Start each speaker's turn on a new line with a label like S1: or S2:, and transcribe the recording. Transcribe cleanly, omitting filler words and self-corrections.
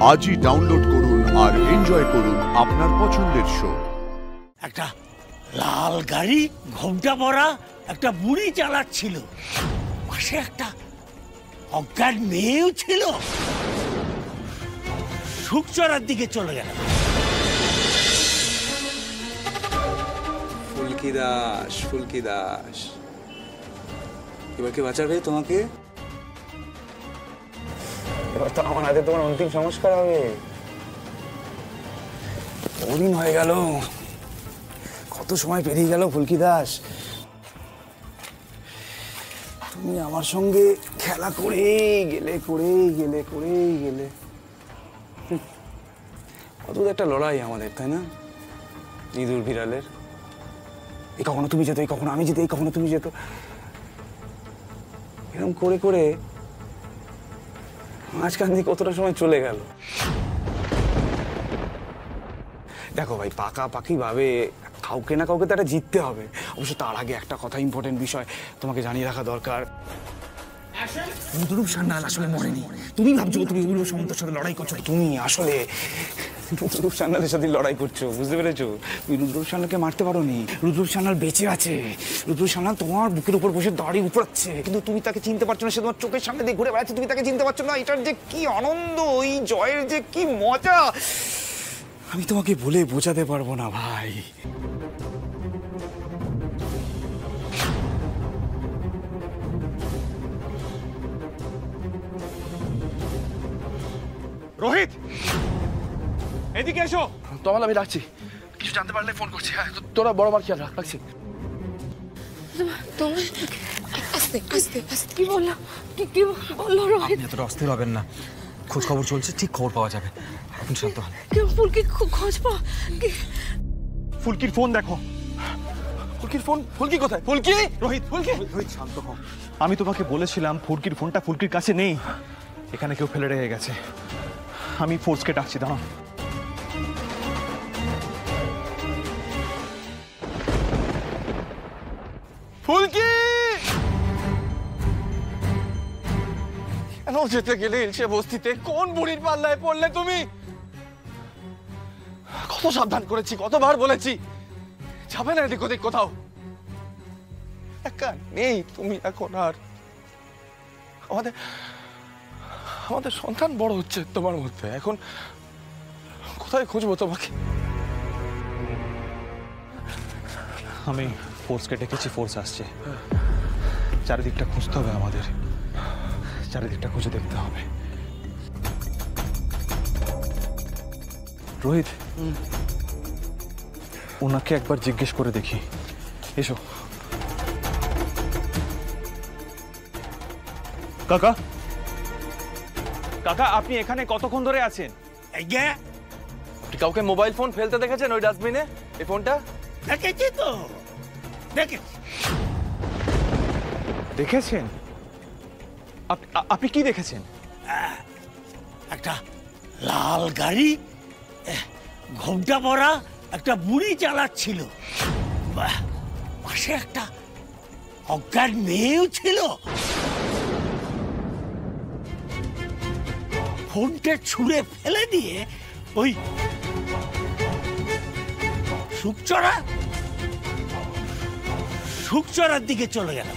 S1: আজই ডাউনলোড করুন আর এনজয় করুন আপনার পছন্দের শো।
S2: একটা লাল গাড়ি ঘোমটা পরা একটা বুড়ি চালাচ্ছিল, পাশে একটা অজ্ঞান মেয়েও ছিল। শুকচড়ার দিকে চলে গেল।
S3: ফুলকি দাস, ফুলকি দাস, এবার কে বাঁচাবে তোমাকে? এবার তো আমার হাতে তোমার অন্তিম সংস্কার হবে। বহুদিন হয়ে গেল, কত সময় পেরিয়ে গেল ফুলকি দাস। তুমি আমার সঙ্গে খেলা করেই গেলে, কত একটা লড়াই আমাদের, তাই না? ইঁদুর বিড়ালের, এই কখনো তুমি যেত, এই কখনো আমি যেত, এই কখনো তুমি যেত, এরকম করে করে মাঝখান দিয়ে কতটা সময় চলে গেল। দেখো ভাই, পাকাপাকি ভাবে কাউকে না কাউকে তো একটা জিততে হবে। অবশ্য তার আগে একটা কথা, ইম্পর্টেন্ট বিষয় তোমাকে জানিয়ে রাখা দরকার। রুদ্ররূপ সান্যাল আসলে মরেনি। তুমি ভাবছো তুমি উগ্র সামন্তের সাথে লড়াই করছো, তুমি আসলে রুদ্ররূপ সান্যালের সাথে লড়াই করছো, বুঝতে পেরেছো? তুমি রুদ্ররূপ সান্যালকে মারতে পারো নি। রুদ্ররূপ সান্যাল বেঁচে আছে। রুদ্ররূপ সান্যাল তোমার বুকের উপর বসে দাড়ি উপড়াচ্ছে, কিন্তু তুমি তাকে চিনতে পারছো না। সে তোমার চোখের সামনে দিয়ে ঘুরে বেড়াচ্ছে, তুমি তাকে চিনতে পারছো না। এটার যে কি আনন্দ, এই জয়ের যে কি মজা, আমি তোমাকে বলে বোঝাতে পারবো না ভাই।
S4: রোহিত, এদিকে এসো।
S5: তোমার আমি রাখছি, কিছু জানতে পারলে ফোন করছি। হ্যাঁ, তোরা বড় মার খেয়াল রাখছি।
S6: আস্তে আস্তে আস্তে। কি বললো? কি বললো রোহিত?
S4: আপনি এতটা অস্থির হবেন না, খোঁজ খবর চলছে, ঠিক খবর পাওয়া যাবে। এখন শান্ত হন।
S6: ফুলকি খোঁজ পা।
S4: ফুলকির ফোন দেখো।
S5: ফুলকির ফোন? ফুলকি কোথায়? ফুলকি!
S4: রোহিত, রোহিত শান্ত হও। আমি তোমাকে বলেছিলাম ফুলকির ফোনটা ফুলকির কাছে নেই, এখানে কেউ ফেলে রেখে গেছে। আমি ফোর্সকে ডাকছি, দাঁড়াও।
S5: ফুলকি! কেন যেতে গেলে ইলশে বস্তিতে? কোন বুড়ির পাল্লায় পড়লে তুমি? কত সাবধান করেছি, কতবার বলেছি যাবে না এদিক ওদিক কোথাও। একা নেই তুমি এখন আর। আমাদের সন্তান বড় হচ্ছে তোমার মধ্যে, এখন কোথায় খুঁজবো তোমাকে?
S4: আমি ফোর্সকে ডেকেছি, ফোর্স আসছে। চারিদিকটা খুঁজতে হবে আমাদের, চারিদিকটা খুঁজে দেখতে হবে। রোহিত, ওনাকে একবার জিজ্ঞেস করে দেখি। এসো। কাকা, কাকা, আপনি এখানে কতক্ষণ ধরে আছেন?
S5: আপনি কাউকে মোবাইল ফোন ফেলতে দেখেছেন ওই ডাস্টবিনে? এই ফোনটা
S2: দেখেছি তো, দেখেছি।
S4: দেখেছেন? আপনি কি দেখেছেন?
S2: একটা লাল গাড়ি ঘোমটা পরা একটা বুড়ি চালাচ্ছিল, পাশে একটা অজ্ঞান মেয়েও ছিল। ফোনটা ছুঁড়ে ফেলে দিয়ে ওই শুকচড়ার দিকে চলে গেল।